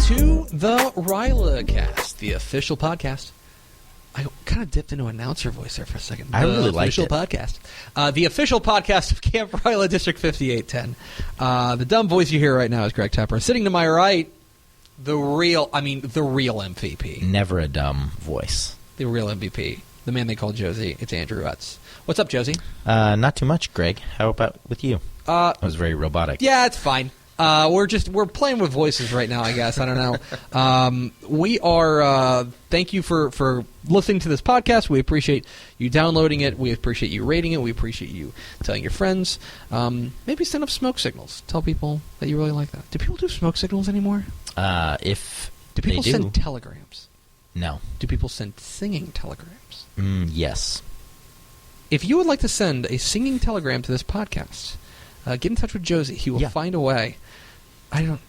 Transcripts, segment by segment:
to the RYLACast, the official podcast. I kind of dipped into announcer voice there for a second. I really liked it. Podcast. The official podcast of Camp RYLA District 5810. The dumb voice you hear right now is Greg Tepper. Sitting to my right, the real MVP. Never a dumb voice. The real MVP. The man they call Josey. It's Andrew Utz. What's up, Josey? Not too much, Greg. How about with you? That was very robotic. Yeah, it's fine. We're playing with voices right now, I guess. I don't know. We are thank you for listening to this podcast. We appreciate you downloading it. We appreciate you rating it. We appreciate you telling your friends. Maybe send up smoke signals. Tell people that you really like that. Do people do smoke signals anymore? If do people they do. send telegrams? No. Do people send singing telegrams? Yes. If you would like to send a singing telegram to this podcast, get in touch with Josey. He will find a way. I don't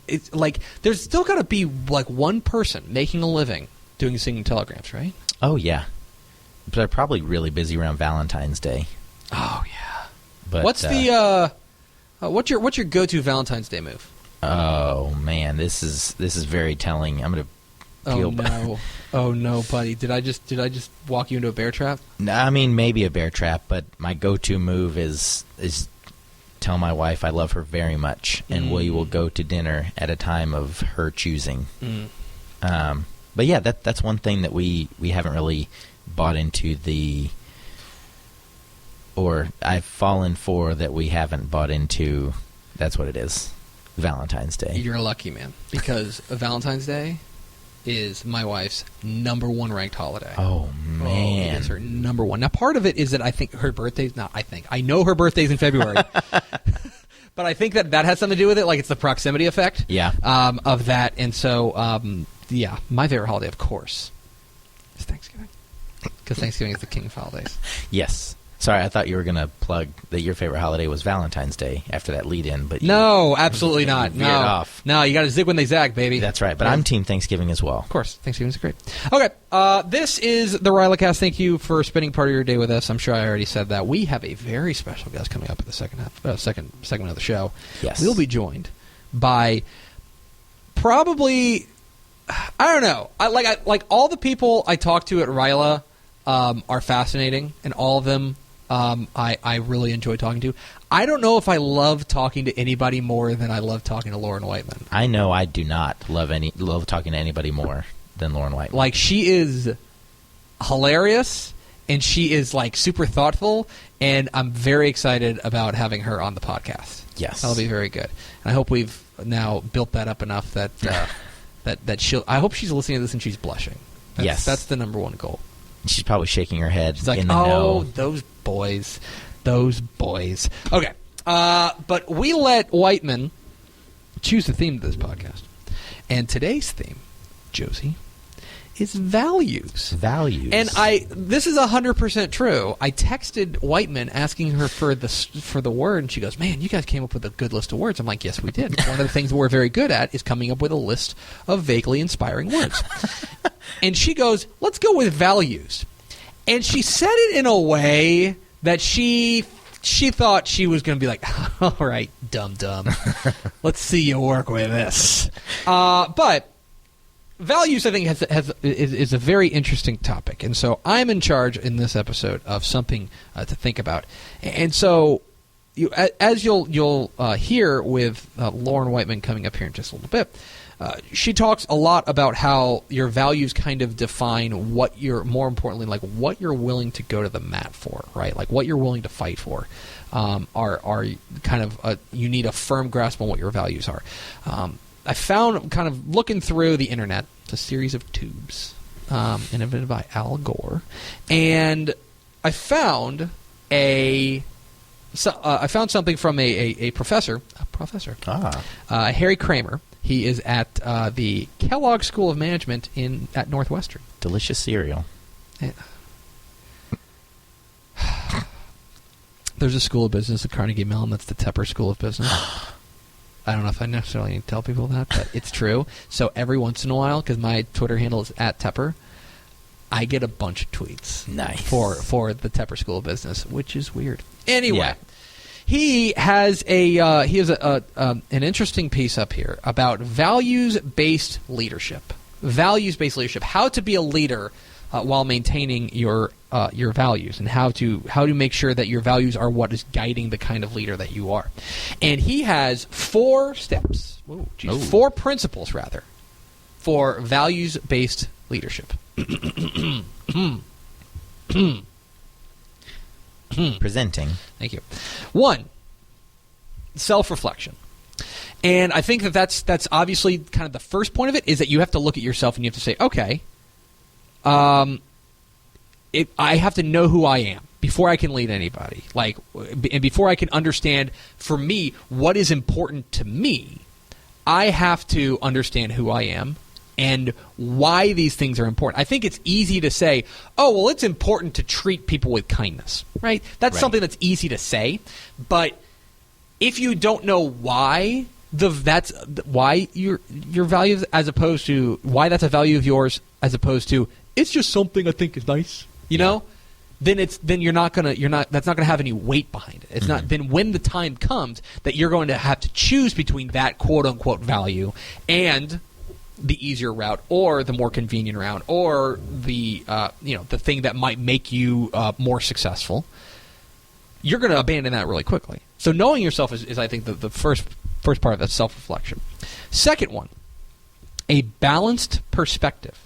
it's like there's still got to be like one person making a living doing singing telegrams, right? Oh yeah, but they're probably really busy around Valentine's Day. Oh yeah. But what's the what's your go-to Valentine's Day move? Oh man, this is very telling. I'm gonna. Oh no, buddy! Did I just walk you into a bear trap? No, I mean maybe a bear trap, but my go-to move is tell my wife I love her very much, and we will go to dinner at a time of her choosing. But yeah, that's one thing that we haven't really bought into or I've fallen for that we haven't bought into. That's what it is, Valentine's Day. You're a lucky man, because Valentine's Day is my wife's number one ranked holiday. Oh, man. It is her number one. Now, part of it is that I think her birthday's not, I know her birthday's in February. But I think that has something to do with it. Like, it's the proximity effect of that. And so, my favorite holiday, of course, is Thanksgiving. Because Thanksgiving is the king of holidays. Yes. Sorry, I thought you were going to plug that your favorite holiday was Valentine's Day after that lead-in, but no, absolutely not. Veered off. No, you got to zig when they zag, baby. That's right, but I'm Team Thanksgiving as well. Of course, Thanksgiving's great. Okay, this is the RYLAcast. Thank you for spending part of your day with us. I'm sure I already said that. We have a very special guest coming up in the second segment of the show. Yes, we'll be joined by probably I don't know. I like all the people I talk to at RYLA are fascinating, and all of them. I really enjoy talking to. I don't know if I love talking to anybody more than I love talking to Lauren Whiteman. I know I do not love talking to anybody more than Lauren Whiteman. Like, she is hilarious, and she is like super thoughtful, and I'm very excited about having her on the podcast. Yes, that'll be very good. And I hope we've now built that up enough that that she'll. I hope she's listening to this and she's blushing. That's the number one goal. She's probably shaking her head. She's like, in the know. Those boys. Okay. But we let Whiteman choose the theme of this podcast. And today's theme, Josey, is values. Values. And this is 100% true. I texted Whiteman asking her for the word, and she goes, man, you guys came up with a good list of words. I'm like, yes, we did. One of the things we're very good at is coming up with a list of vaguely inspiring words. And she goes, let's go with values. And she said it in a way that she thought she was going to be like, all right, dum-dum. Let's see you work with this. But values, I think, is a very interesting topic. And so I'm in charge in this episode of something to think about. And so as you'll hear with Lauren Whiteman coming up here in just a little bit, she talks a lot about how your values kind of define what you're, more importantly, like what you're willing to go to the mat for, right? Like what you're willing to fight for. Are kind of you need a firm grasp on what your values are. I found, kind of looking through the internet, it's a series of tubes invented by Al Gore, and I found something from a professor, Harry Kramer. He is at the Kellogg School of Management at Northwestern. Delicious cereal. There's a school of business at Carnegie Mellon that's the Tepper School of Business. I don't know if I necessarily need to tell people that, but it's true. So every once in a while, because my Twitter handle is @Tepper, I get a bunch of tweets. Nice. For the Tepper School of Business, which is weird. Anyway. Yeah. He has an interesting piece up here about values-based leadership. Values-based leadership. How to be a leader while maintaining your values, and how to make sure that your values are what is guiding the kind of leader that you are. And he has 4 steps. Four principles rather for values-based leadership. Presenting. Thank you. 1, self-reflection. And I think that's obviously kind of the first point of it, is that you have to look at yourself and you have to say, okay, I have to know who I am before I can lead anybody. And before I can understand, for me, what is important to me, I have to understand who I am and why these things are important. I think it's easy to say, oh, well, it's important to treat people with kindness, right? That's something that's easy to say, but if you don't know why why your values, as opposed to why that's a value of yours, as opposed to it's just something I think is nice, you know, then that's not gonna have any weight behind it. It's not. Then when the time comes that you're going to have to choose between that quote unquote value and the easier route, or the more convenient route, or the the thing that might make you more successful, you're going to abandon that really quickly. So knowing yourself is I think the first part of that, self-reflection. Second one, a balanced perspective.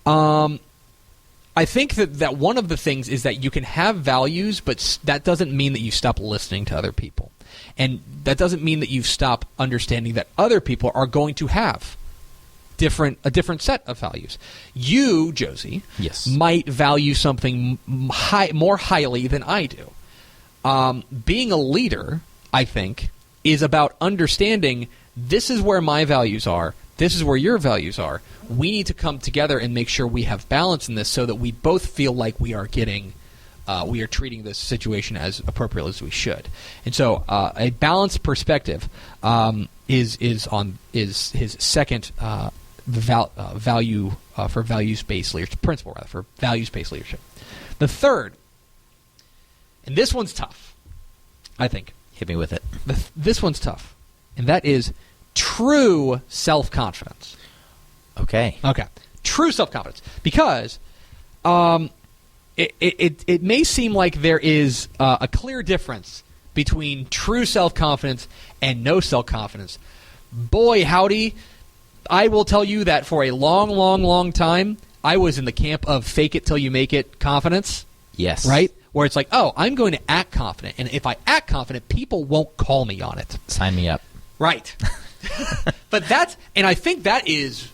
I think that one of the things is that you can have values, but that doesn't mean that you stop listening to other people. And that doesn't mean that you stop understanding that other people are going to have a different set of values. You, Josey, might value something more highly than I do. Being a leader, I think, is about understanding this is where my values are, this is where your values are. We need to come together and make sure we have balance in this, so that we both feel like we are treating this situation as appropriately as we should. And so, a balanced perspective is his second value for values-based leadership principle, rather, for values-based leadership. The third, and this one's tough, I think. Hit me with it. This one's tough, and that is true self-confidence. Okay. True self-confidence, because it may seem like there is a clear difference between true self-confidence and no self-confidence. Boy, howdy, I will tell you that for a long, long, long time, I was in the camp of fake it till you make it confidence. Yes. Right? Where it's like, oh, I'm going to act confident, and if I act confident, people won't call me on it. Sign me up. Right. But I think that is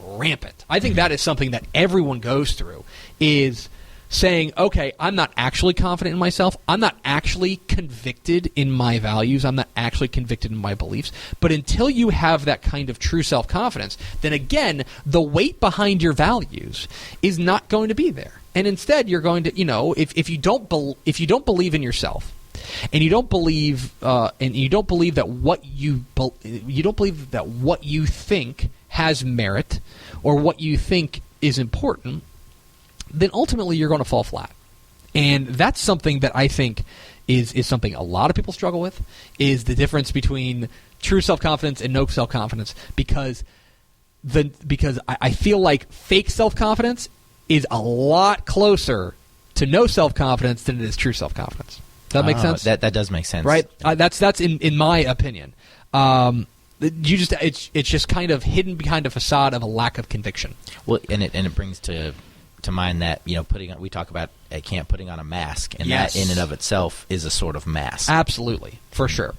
rampant. I think that is something that everyone goes through, is saying, okay, I'm not actually confident in myself. I'm not actually convicted in my values. I'm not actually convicted in my beliefs. But until you have that kind of true self-confidence, then again, the weight behind your values is not going to be there. And instead, you're going to, if you don't believe in yourself, and you don't believe that what you think has merit, or what you think is important, then ultimately you're going to fall flat. And that's something that I think is something a lot of people struggle with, is the difference between true self-confidence and no self-confidence, because I feel like fake self-confidence is a lot closer to no self-confidence than it is true self-confidence. Does that make sense? That does make sense. Right? That's in my opinion. It's just kind of hidden behind a facade of a lack of conviction. Well, and it brings to mind that, we talk about at camp putting on a mask, and that in and of itself is a sort of mask. Absolutely, for sure.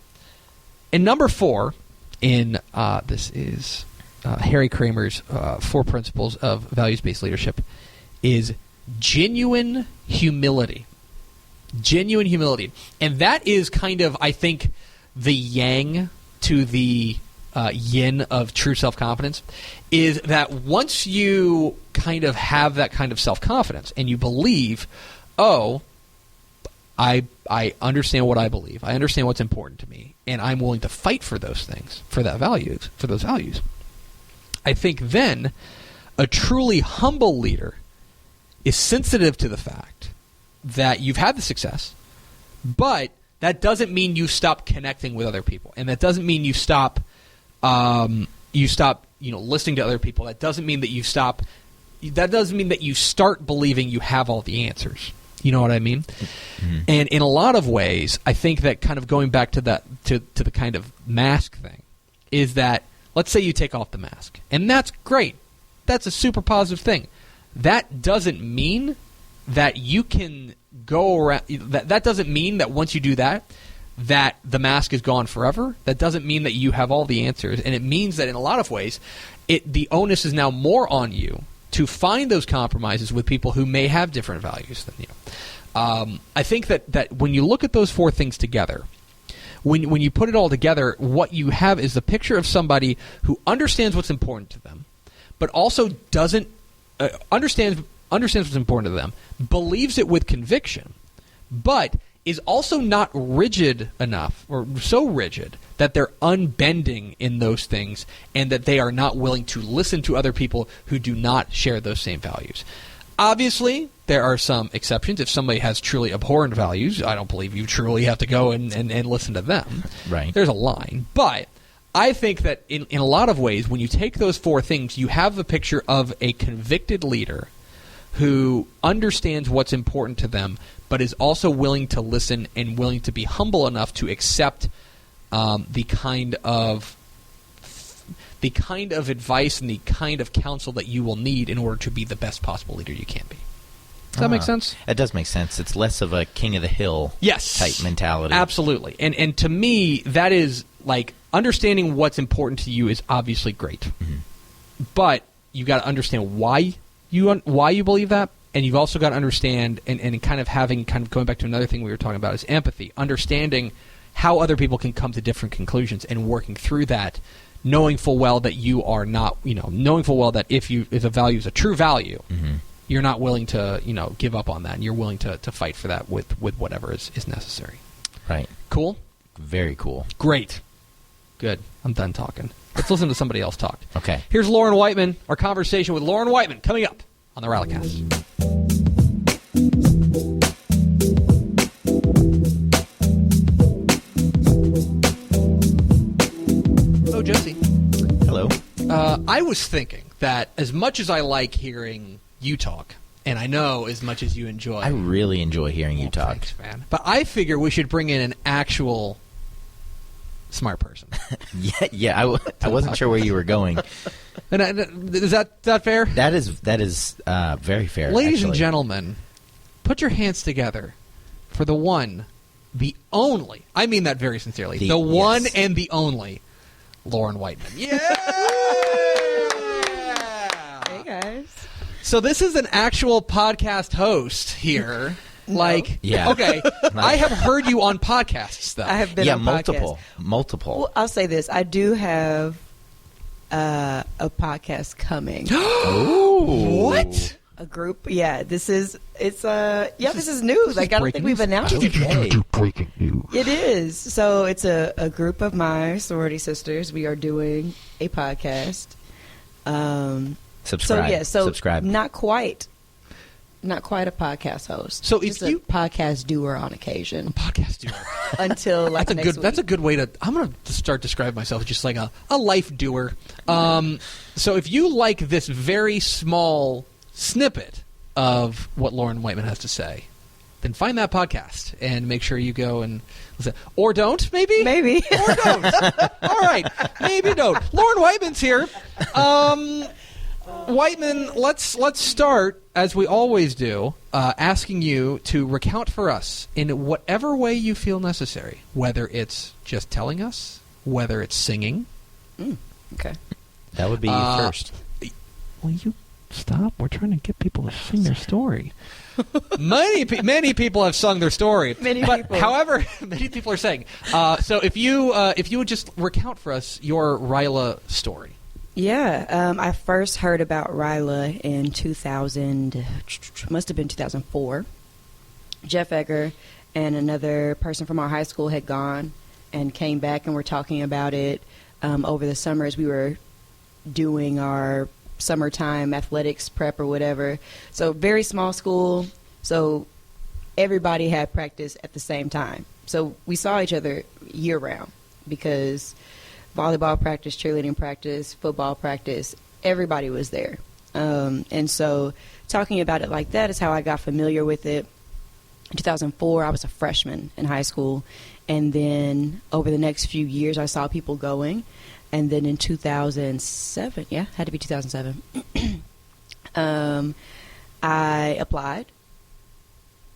And number 4 this is Harry Kramer's 4 principles of values-based leadership, is genuine humility. Genuine humility. And that is kind of, I think, the yang to the yin of true self-confidence, is that once you kind of have that kind of self-confidence and you believe, oh, I understand what I believe, I understand what's important to me, and I'm willing to fight for those things, for those values, I think then a truly humble leader is sensitive to the fact that you've had the success, but that doesn't mean you stop connecting with other people, and that doesn't mean you stop listening to other people. That doesn't mean that you stop. That doesn't mean that you start believing you have all the answers. You know what I mean? Mm-hmm. And in a lot of ways, I think that kind of going back to that to the kind of mask thing is that, let's say you take off the mask, and that's great. That's a super positive thing. That doesn't mean that you can go around. That doesn't mean that once you do that the mask is gone forever. That doesn't mean that you have all the answers, and it means that in a lot of ways, the onus is now more on you to find those compromises with people who may have different values than you. I think that when you look at those four things together, when you put it all together, what you have is the picture of somebody who understands what's important to them, but also doesn't understands what's important to them, believes it with conviction, but is also not rigid enough, or so rigid that they're unbending in those things, and that they are not willing to listen to other people who do not share those same values. Obviously, there are some exceptions. If somebody has truly abhorrent values, I don't believe you truly have to go and listen to them. Right. There's a line. But I think that in a lot of ways, when you take those four things, you have the picture of a convicted leader who understands what's important to them, but is also willing to listen and willing to be humble enough to accept the kind of advice and the kind of counsel that you will need in order to be the best possible leader you can be. Does that make sense? It does make sense. It's less of a king of the hill type mentality. Absolutely. And to me, that is like understanding what's important to you is obviously great. Mm-hmm. But you got to understand why you believe that, and you've also got to understand and kind of going back to another thing we were talking about is empathy, understanding how other people can come to different conclusions and working through that, knowing full well that you are not, knowing full well that if a value is a true value, mm-hmm. you're not willing to, give up on that, and you're willing to fight for that with whatever is necessary. Right. Cool? Very cool. Great. Good. I'm done talking. Let's listen to somebody else talk. Okay. Here's Lauren Whiteman, our conversation with Lauren Whiteman, coming up on the RYLACast. Hello, Josey. Hello. I was thinking that as much as I like hearing you talk, and I know as much as you enjoy... I really enjoy hearing you talk. Thanks, man. But I figure we should bring in an actual smart person. Yeah. I wasn't sure where you were going. And is that fair? That is very fair. Ladies and gentlemen, put your hands together for the one, the only. I mean that very sincerely. The one and the only, Lauren Whiteman. Yeah. Hey guys. So this is an actual podcast host here. Like, yeah. Okay, I have heard you on podcasts, though. I have been on multiple. Well, I'll say this. I do have a podcast coming. Oh, what? A group? Yeah, this is news. Like, I don't think we've announced it yet. Breaking news. It is. So it's a group of my sorority sisters. We are doing a podcast. Subscribe. Subscribe. Not quite a podcast host. So just if you a podcast doer on occasion. A podcast doer. Until like that's a next good. week. That's a good way to. I'm going to start describing myself as just like a life doer. So if you like this very small snippet of what Lauren Whiteman has to say, then find that podcast and make sure you go and listen. Or don't, maybe? Maybe. Or don't. All right. Maybe don't. Lauren Whiteman's here. Whiteman, let's start, as we always do, asking you to recount for us in whatever way you feel necessary, whether it's just telling us, whether it's singing. Okay. That would be first. Will you stop? We're trying to get people to sing their story. Many people have sung their story. However, many people are saying. So if you would just recount for us your RYLA story. Yeah, I first heard about RYLA in 2004. Jeff Egger and another person from our high school had gone and came back and were talking about it over the summer as we were doing our summertime athletics prep or whatever. So very small school, so everybody had practice at the same time. So we saw each other year round because volleyball practice, cheerleading practice, football practice, everybody was there. And so talking about it like that is how I got familiar with it. In 2004, I was a freshman in high school. And then over the next few years, I saw people going. And then in 2007, had to be 2007, I applied.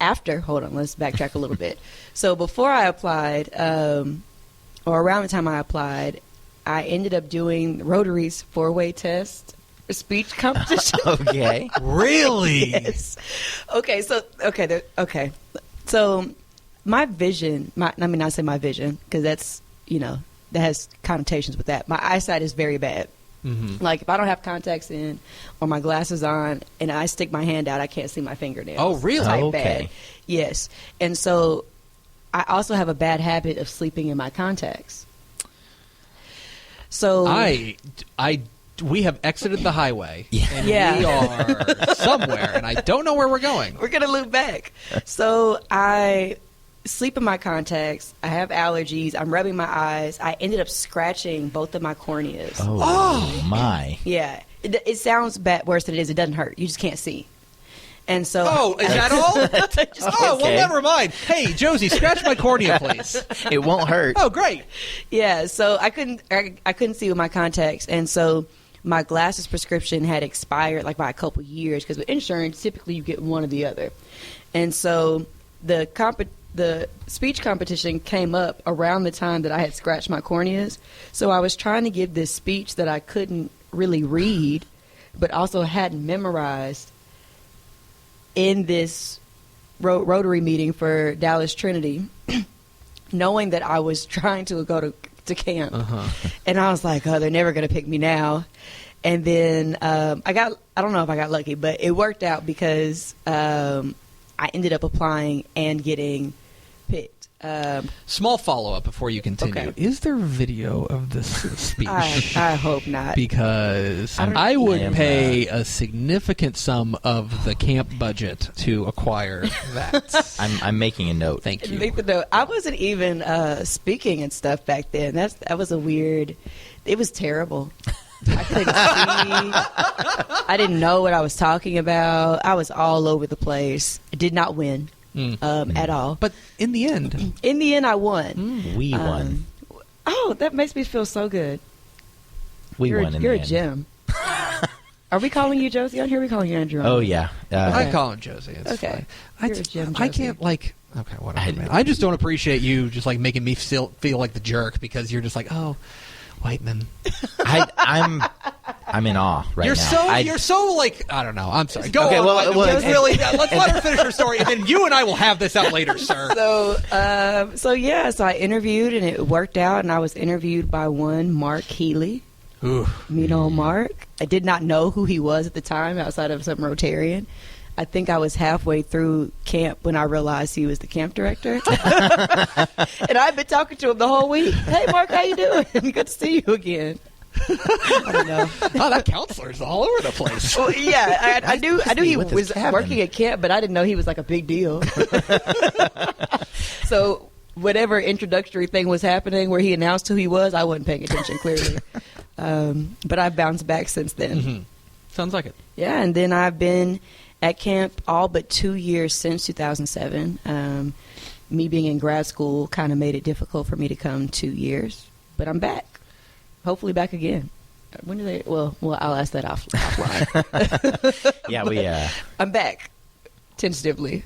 Let's backtrack a little bit. So before I applied, or around the time I applied, I ended up doing Rotary's 4-way test speech competition. Okay. Really? Yes. Okay. So my vision, let me not say my vision, because that's, that has connotations with that. My eyesight is very bad. Mm-hmm. Like if I don't have contacts in or my glasses on and I stick my hand out, I can't see my fingernails. Oh, really? Type okay. bad. Yes. And so I also have a bad habit of sleeping in my contacts. So we have exited the highway, and we are somewhere, and I don't know where we're going. We're going to loop back. So I sleep in my contacts. I have allergies. I'm rubbing my eyes. I ended up scratching both of my corneas. Oh my. Yeah. It sounds worse than it is. It doesn't hurt. You just can't see. And so... Oh, is that all? Well, never mind. Hey, Josey, scratch my cornea, please. It won't hurt. Oh, great. Yeah, so I couldn't see with my contacts. And so my glasses prescription had expired like by a couple years because with insurance, typically you get one or the other. And so the speech competition came up around the time that I had scratched my corneas. So I was trying to give this speech that I couldn't really read, but also hadn't memorized in this Rotary meeting for Dallas Trinity, knowing that I was trying to go to camp. Uh-huh. And I was like, oh, they're never going to pick me now. And then I don't know if I got lucky, but it worked out because I ended up applying and getting picked. Small follow-up before you continue. Okay. Is there video of this speech? I hope not. Because I would pay a significant sum of the camp budget to acquire that. I'm making a note. Thank you. Make the note. I wasn't even speaking and stuff back then. That was a weird... It was terrible. I couldn't see. I didn't know what I was talking about. I was all over the place. I did not win. At all. But in the end... I won. We won. Oh, that makes me feel so good. You're won in the end. You're a gem. Are we calling you Josey on here? Or are we calling you Andrew? Oh, yeah. I call him Josey. It's okay. Fine. You're a gem, I Josey. can't, like... Okay, whatever, man. I just don't appreciate you just, like, making me feel like the jerk because you're just like, oh... Whiteman. I'm in awe right now. You're so like I don't know. I'm sorry. Go okay, on. Well, really. Let's let her finish her story, and then you and I will have this out later, sir. So I interviewed, and it worked out, and I was interviewed by one Mark Healy. Ooh. You know Mark. I did not know who he was at the time, outside of some Rotarian. I think I was halfway through camp when I realized he was the camp director. And I've been talking to him the whole week. Hey, Mark, how you doing? Good to see you again. I don't know. Oh, that counselor's all over the place. Well, yeah, I knew he was working at camp, but I didn't know he was like a big deal. So whatever introductory thing was happening where he announced who he was, I wasn't paying attention clearly. But I've bounced back since then. Mm-hmm. Sounds like it. Yeah, and then I've been at camp all but 2 years since 2007. Me being in grad school kind of made it difficult for me to come 2 years, but I'm back. Hopefully back again. When do they? Well, I'll ask that offline. Yeah, I'm back, tentatively.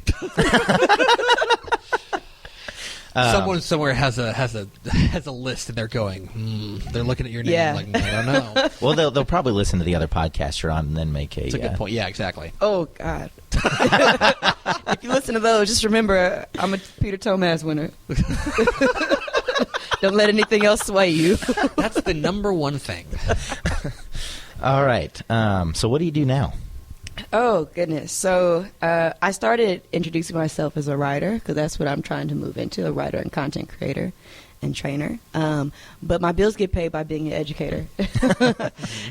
Someone somewhere has a list, and they're going. They're looking at your name like, I don't know. Well, they'll probably listen to the other podcast you're on and then make a. That's a good point. Yeah, exactly. Oh God! If you listen to those, just remember I'm a Peter Tomaz winner. Don't let anything else sway you. That's the number one thing. All right. So what do you do now? Oh, goodness. So I started introducing myself as a writer because that's what I'm trying to move into, a writer and content creator and trainer. But my bills get paid by being an educator.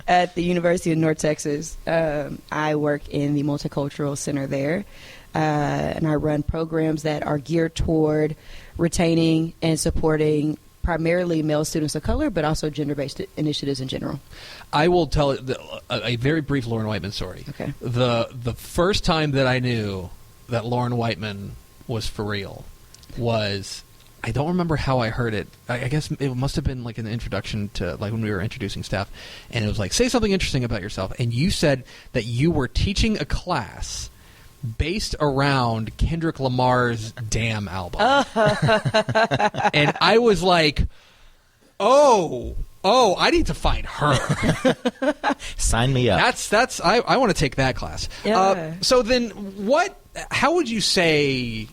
At the University of North Texas, I work in the Multicultural Center there, and I run programs that are geared toward retaining and supporting primarily male students of color, but also gender-based initiatives in general. I will tell a very brief Lauren Whiteman story. Okay. The first time that I knew that Lauren Whiteman was for real was, I don't remember how I heard it. I guess it must have been like an introduction to, like, when we were introducing staff, and it was like, say something interesting about yourself. And you said that you were teaching a class based around Kendrick Lamar's Damn album. And I was like, oh, I need to find her. Sign me up. I want to take that class. Yeah. So then how would you say,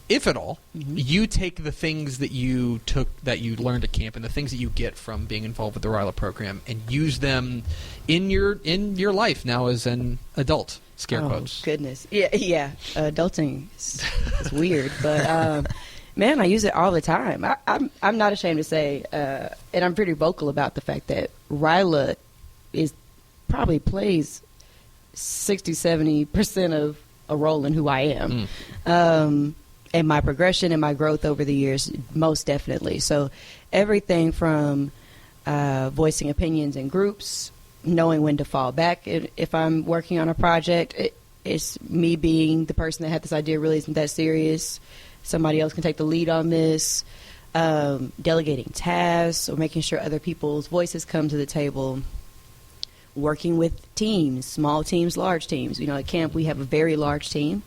if at all, you take the things that you learned at camp and the things that you get from being involved with the RYLA program and use them in your life now as an adult? Scare quotes. Goodness. Yeah. Adulting is weird, but man, I use it all the time. I'm not ashamed to say, and I'm pretty vocal about the fact that RYLA probably plays 60-70% of a role in who I am. And my progression and my growth over the years, most definitely. So everything from voicing opinions in groups, knowing when to fall back if I'm working on a project. It's me being the person that had this idea really isn't that serious. Somebody else can take the lead on this. Delegating tasks or making sure other people's voices come to the table. Working with teams, small teams, large teams. You know, at camp we have a very large team.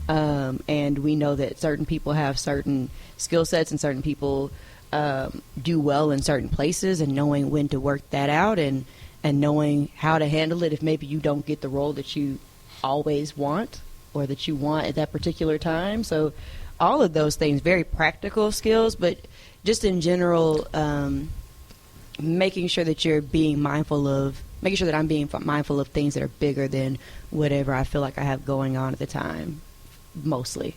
And we know that certain people have certain skill sets and certain people do well in certain places, and knowing when to work that out and knowing how to handle it if maybe you don't get the role that you always want or that you want at that particular time. So all of those things, very practical skills, but just in general, making sure that I'm being mindful of things that are bigger than whatever I feel like I have going on at the time. Mostly.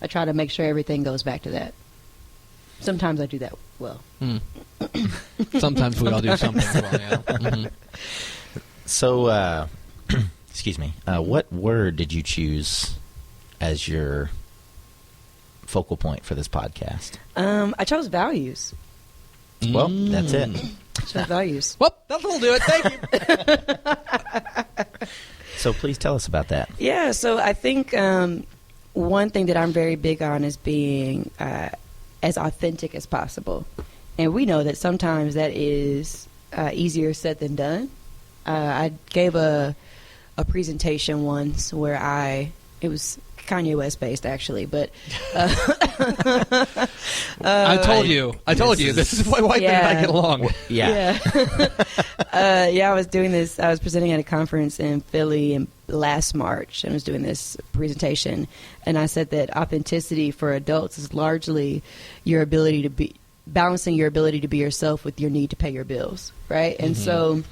I try to make sure everything goes back to that. Sometimes I do that well. Sometimes we all do something well, yeah. So, excuse me, what word did you choose as your focal point for this podcast? I chose values. Well, that's it. I chose values. Well, that'll do it. Thank you. So please tell us about that. Yeah, so I think one thing that I'm very big on is being as authentic as possible. And we know that sometimes that is easier said than done. I gave a presentation once where it was Kanye West based actually, but I told you this is why Whiteman and I get along. Yeah. I was doing this. I was presenting at a conference in Philly last March, and was doing this presentation, and I said that authenticity for adults is largely your ability to be balancing your ability to be yourself with your need to pay your bills, right? And so,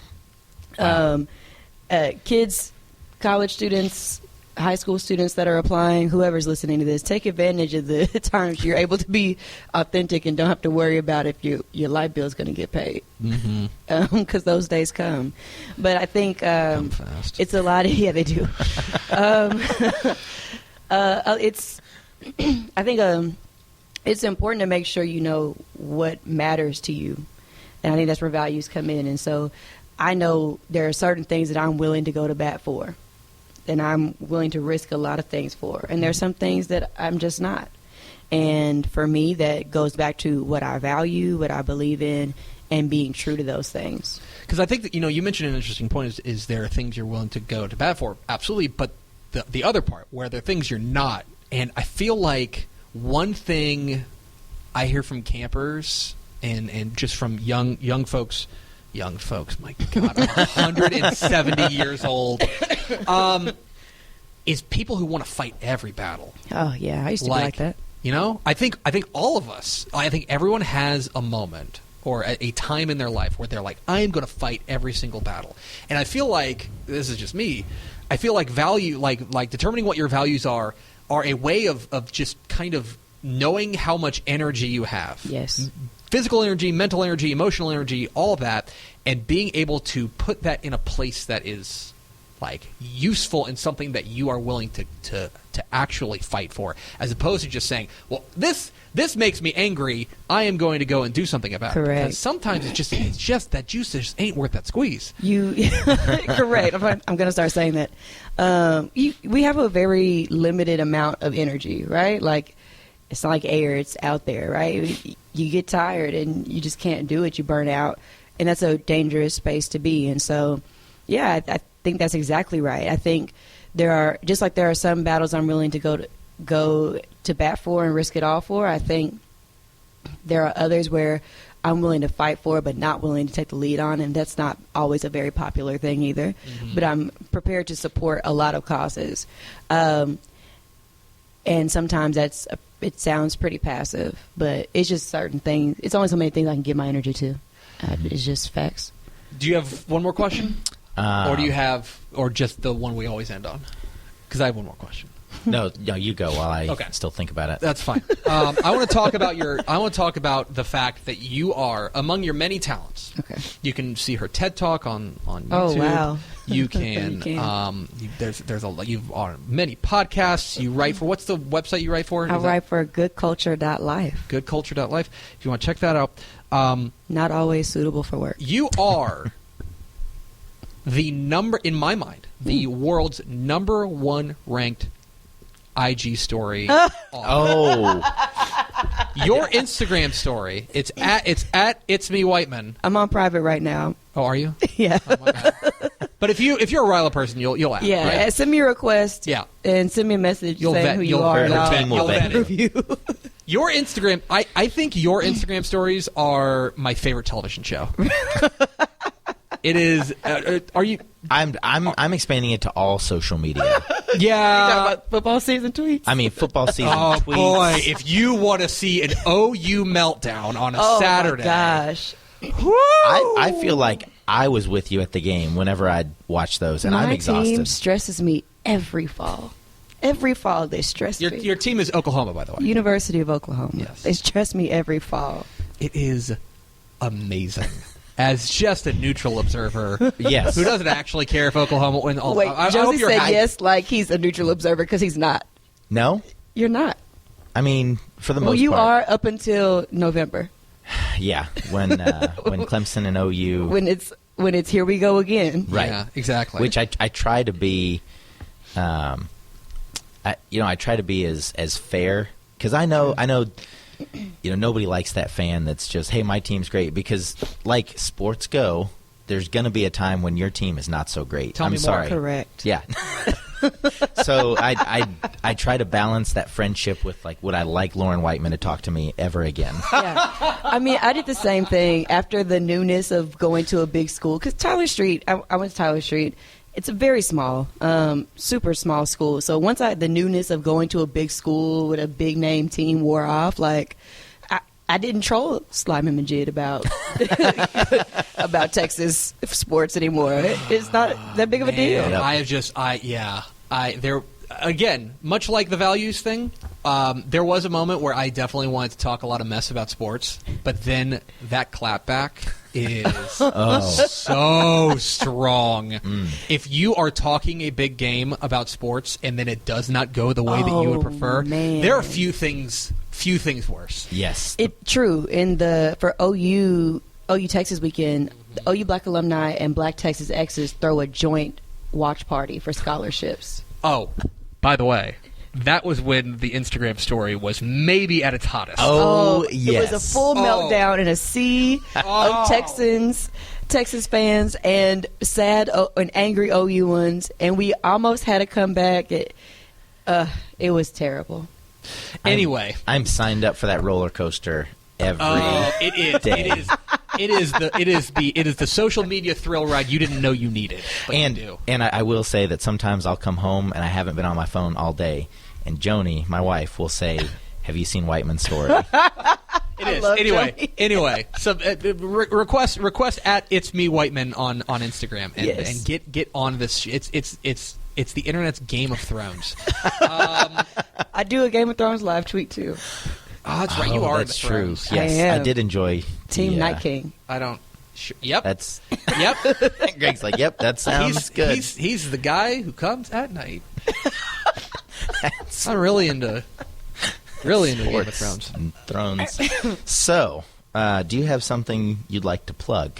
kids, college students, high school students that are applying, whoever's listening to this, take advantage of the times you're able to be authentic and don't have to worry about if your light bill is going to get paid, because those days come. But I think come fast. It's a lot of they do. It's important to make sure you know what matters to you, and I think that's where values come in. And so I know there are certain things that I'm willing to go to bat for, and I'm willing to risk a lot of things for. And there's some things that I'm just not. And for me, that goes back to what I value, what I believe in, and being true to those things. Because I think that, you mentioned an interesting point is there are things you're willing to go to bat for? Absolutely. But the other part, where there are things you're not. And I feel like one thing I hear from campers and just from young folks, my God, I'm 170 years old, is people who want to fight every battle. Oh, yeah, I used to be like that. I think all of us, I think everyone has a moment or a time in their life where they're like, I am going to fight every single battle. And I feel like, this is just me, I feel like value, like determining what your values are a way of just kind of knowing how much energy you have. Yes. Physical energy, mental energy, emotional energy, all of that, and being able to put that in a place that is like useful and something that you are willing to actually fight for, as opposed to just saying, well, this this makes me angry. I am going to go and do something about it. Correct. Because sometimes it's just that juice just ain't worth that squeeze. Correct. I'm going to start saying that. We have a very limited amount of energy, right? Like, it's not like air, it's out there, right? You get tired and you just can't do it. You burn out. And that's a dangerous space to be. And so, yeah, I think that's exactly right. I think there are some battles I'm willing to go to bat for and risk it all for. I think there are others where I'm willing to fight for but not willing to take the lead on, and that's not always a very popular thing either. Mm-hmm. But I'm prepared to support a lot of causes. And sometimes it sounds pretty passive, but it's just certain things. It's only so many things I can give my energy to. It's just facts. Do you have one more question? Or do you have, or just the one we always end on? Because I have one more question. No, you go while I still think about it. That's fine. I want to talk about the fact that you are among your many talents. Okay. You can see her TED Talk on YouTube. Oh wow. You can. There's you've on many podcasts. You write for, what's the website you write for? I write for goodculture.life. Goodculture.life. If you want to check that out. Not always suitable for work. You are in my mind, the world's number one ranked IG story. Oh. Your Instagram story, it's at It's Me Whiteman. I'm on private right now. Oh, are you? Yeah. Oh, my bad. But if you're a RYLA person, you'll ask. Yeah, right? send me a request. Yeah. And send me a message saying vet- who you'll you are. vet- And team will I'll vet you. review. Your Instagram, I think your Instagram stories are my favorite television show. It is. Are you? I'm expanding it to all social media. Yeah. You talking about football season tweets? I mean, football season Oh tweets. boy! If you want to see an OU meltdown on a Saturday, my gosh. I feel like I was with you at the game whenever I'd watch those, and I'm My exhausted. team stresses me every fall. Every fall they stress me. your team is Oklahoma, by the way. University of Oklahoma. Yes. They stress me every fall. It is amazing. As just a neutral observer, Yes. who doesn't actually care if Oklahoma wins. Wait, I hope Josey you're said happy. yes like he's a neutral observer because he's not. No? You're not. I mean, for the most Well, you part. are up until November Yeah, when Clemson and OU. when it's here we go again. Right. Yeah, exactly. Which I try to be, I try to be as fair, because I know, nobody likes that fan that's just, hey, my team's great, because like sports go, there's going to be a time when your team is not so great. Tell I'm me more. sorry. Correct. Yeah. So I try to balance that friendship with, like, would I like Lauren Whiteman to talk to me ever again? Yeah. I mean, I did the same thing after the newness of going to a big school. Because Tyler Street, I went to Tyler Street. It's a very small, super small school. So once the newness of going to a big school with a big name team wore off, like, I didn't troll Slime and Majid about Texas sports anymore. It's not that big of a deal. Yep. I have just, there again, much like the values thing, there was a moment where I definitely wanted to talk a lot of mess about sports, but then that clapback is so strong. If you are talking a big game about sports and then it does not go the way that you would prefer, man. there are few things worse. Yes. True. For OU Texas weekend, the OU Black Alumni and Black Texas Exes throw a joint watch party for scholarships. Oh, by the way, that was when the Instagram story was maybe at its hottest. Oh, It yes. was a full meltdown in a sea of Texas fans, and sad and angry OU ones, and we almost had a comeback. It was terrible. Anyway, I'm signed up for that roller coaster every it day. It is the social media thrill ride you didn't know you needed, but you do. And I will say that sometimes I'll come home and I haven't been on my phone all day, and Joni, my wife, will say, "Have you seen Whiteman's story?" It is. love Anyway, so request at It's Me Whiteman on Instagram and, Yes. and get on this. It's the internet's Game of Thrones. I do a Game of Thrones live tweet too. Oh, that's right. You are That's the true. Thrones. Yes, I am. I did enjoy Team the, Night King. I don't. Yep. That's Yep. Greg's like, yep, that sounds good. He's the guy who comes at night. I'm really into Really into Game of Sports Thrones. and Thrones. So, do you have something you'd like to plug?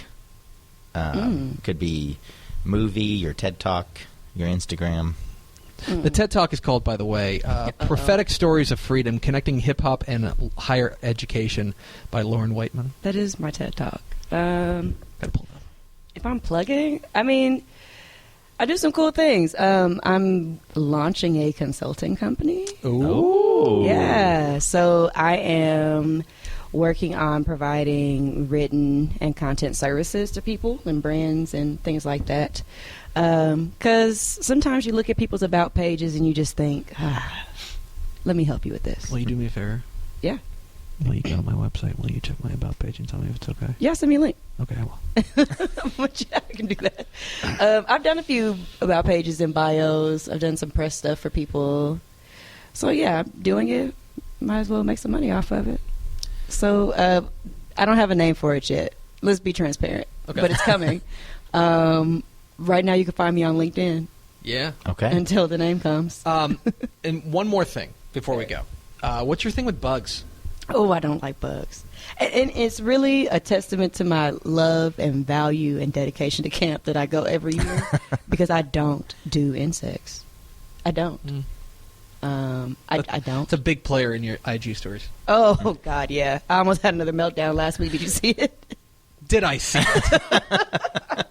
Could be movie, your TED Talk, your Instagram. The TED Talk is called, by the way, Prophetic Stories of Freedom, Connecting Hip-Hop and Higher Education by Lauren Whiteman. That is my TED Talk. Gotta pull it up. If I'm plugging, I mean, I do some cool things. I'm launching a consulting company. Ooh. Yeah, so I am working on providing written and content services to people and brands and things like that. Because sometimes you look at people's about pages and you just think, let me help you with this. Will you do me a favor? Yeah. Will you go to my website? Will you check my about page and tell me if it's okay? Yeah, send me a link. Okay, I will. But yeah, I can do that. I've done a few about pages and bios. I've done some press stuff for people. So yeah, I'm doing it. Might as well make some money off of it. So I don't have a name for it yet. Let's be transparent. Okay. But it's coming. Right now you can find me on LinkedIn. Yeah. Okay. Until the name comes. And one more thing before we go. What's your thing with bugs? Oh, I don't like bugs. And it's really a testament to my love and value and dedication to camp that I go every year because I don't do insects. I don't. I don't. It's a big player in your IG stories. Oh, God, yeah. I almost had another meltdown last week. Did you see it? Did I see it?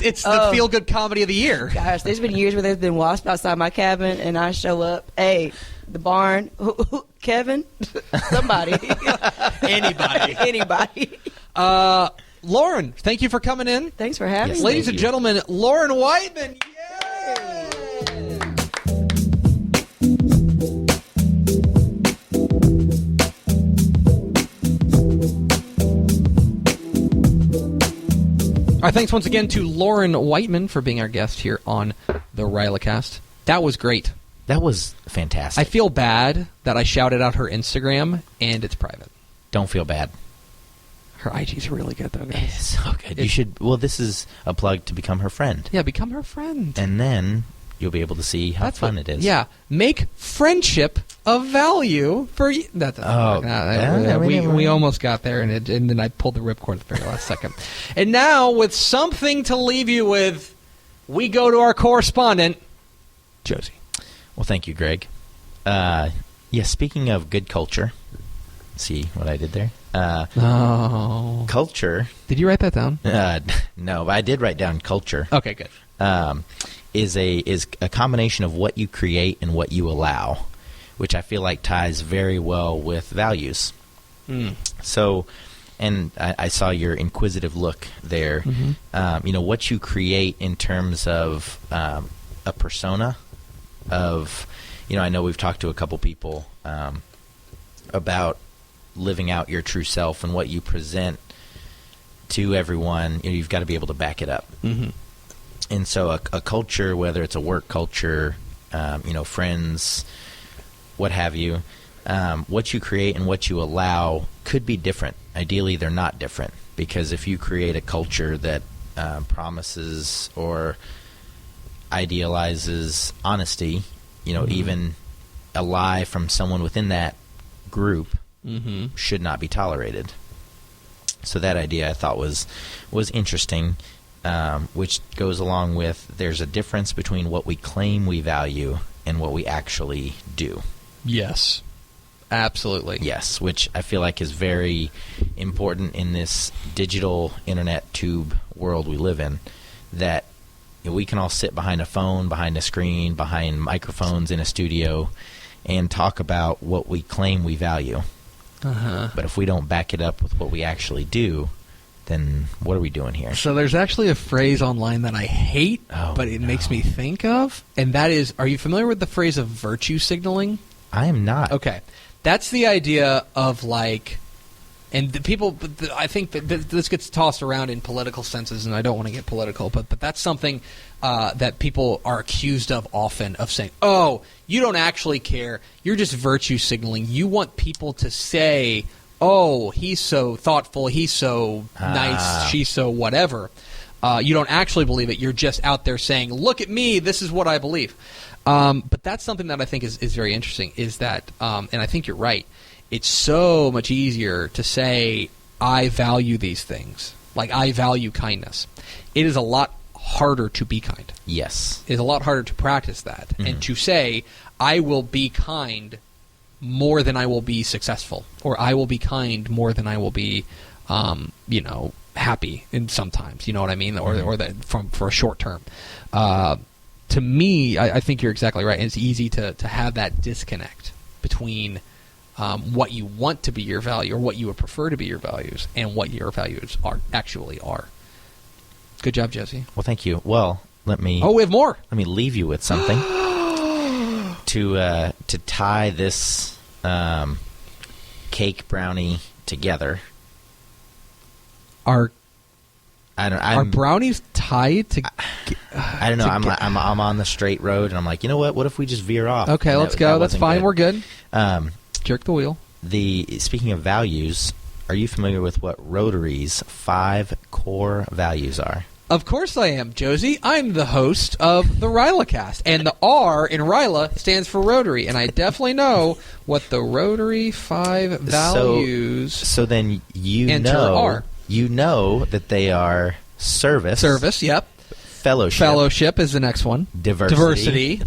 It's the feel-good comedy of the year. Gosh, there's been years where there's been wasps outside my cabin, and I show up, hey, the barn, Kevin, somebody. Anybody. Lauren, thank you for coming in. Thanks for having me. Ladies and gentlemen, Lauren Whiteman. Yay! All right, thanks once again to Lauren Whiteman for being our guest here on the RYLACast. That was great. That was fantastic. I feel bad that I shouted out her Instagram, and it's private. Don't feel bad. Her IG's really good, though, guys. It's so good. You should. Well, this is a plug to become her friend. Yeah, become her friend. And then you'll be able to see how fun it is. Yeah, make friendship of value for you. We almost got there, and then I pulled the ripcord at the very last second. And now, with something to leave you with, we go to our correspondent, Josey. Well, thank you, Greg. Speaking of good culture, see what I did there? Culture. Did you write that down? No, but I did write down culture. Okay, good. Is a combination of what you create and what you allow, which I feel like ties very well with values. So, and I saw your inquisitive look there. Mm-hmm. What you create in terms of a persona of, I know we've talked to a couple people about living out your true self and what you present to everyone. You've got to be able to back it up. Mm-hmm. And so a culture, whether it's a work culture, friends, what have you, what you create and what you allow could be different. Ideally, they're not different, because if you create a culture that promises or idealizes honesty, even a lie from someone within that group should not be tolerated. So that idea I thought was interesting. Which goes along with there's a difference between what we claim we value and what we actually do. Yes. Absolutely. Yes, which I feel like is very important in this digital internet tube world we live in, that we can all sit behind a phone, behind a screen, behind microphones in a studio and talk about what we claim we value. But if we don't back it up with what we actually do, then what are we doing here? So there's actually a phrase online that I hate, but it makes me think of, and that is, are you familiar with the phrase of virtue signaling? I am not. Okay. That's the idea of and the people, I think that this gets tossed around in political senses, and I don't want to get political, but that's something that people are accused of often, of saying, oh, you don't actually care, you're just virtue signaling. You want people to say, oh, he's so thoughtful, he's so nice, she's so whatever. You don't actually believe it. You're just out there saying, look at me, this is what I believe. But that's something that I think is very interesting, is that, and I think you're right, it's so much easier to say, I value these things. Like, I value kindness. It is a lot harder to be kind. Yes. It's a lot harder to practice that. Mm-hmm. And to say, I will be kind more than I will be successful. Or I will be kind more than I will be, happy in sometimes. You know what I mean? Or that for a short term. To me, I think you're exactly right. And it's easy to have that disconnect between what you want to be your value, or what you would prefer to be your values, and what your values actually are. Good job, Josey. Well, thank you. Well, let me. Oh, we have more. Let me leave you with something to tie this cake brownie together. Are are brownies tied to? I don't know. I'm on the straight road, and I'm like, you know what? What if we just veer off? Okay, let's go. That's fine. Good. We're good. Jerk the wheel. Speaking of values, are you familiar with what Rotary's 5 core values are? Of course I am, Josey. I'm the host of the RYLACast, and the R in RYLA stands for Rotary, and I definitely know what the Rotary 5 values. So then you know that they are service. Service, yep. Fellowship. Fellowship is the next one. Diversity.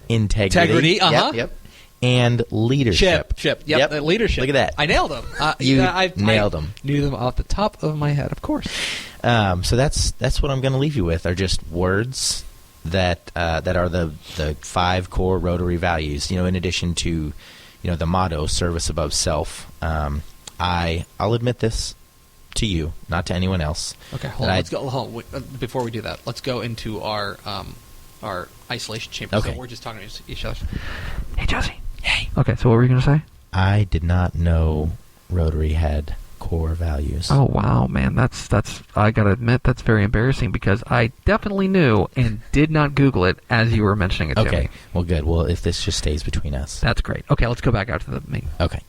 Integrity. Yep. And leadership. Yep. Leadership. Look at that. I nailed them. I nailed them. Knew them off the top of my head, of course. So that's what I'm going to leave you with, are just words that are the 5 core Rotary values. In addition to, the motto, service above self. I'll admit this to you, not to anyone else. Okay, hold on. Let's go. Hold on. Before we do that, let's go into our isolation chamber. Okay. So we're just talking to each other. Hey, Josey. Hey. Okay, so what were you going to say? I did not know Rotary had core values. Oh, wow, man. That's I got to admit, that's very embarrassing, because I definitely knew and did not Google it as you were mentioning it to me. Okay, well, good. Well, if this just stays between us. That's great. Okay, let's go back out to the main. Okay,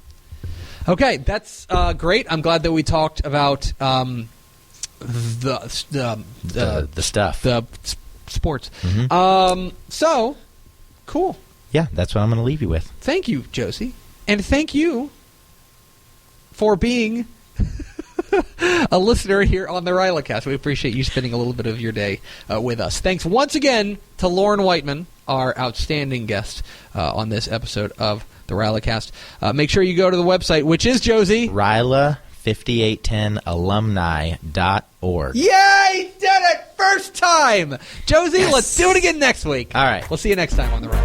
that's great. I'm glad that we talked about the stuff. The sports. Mm-hmm. So, cool. Yeah, that's what I'm going to leave you with. Thank you, Josey. And thank you for being a listener here on the RYLAcast. We appreciate you spending a little bit of your day with us. Thanks once again to Lauren Whiteman, our outstanding guest on this episode of the RYLAcast. Make sure you go to the website, which is, Josey? RYLA5810alumni.org. Yay! Did it! First time! Josey, yes. Let's do it again next week. All right. We'll see you next time on the RYLA.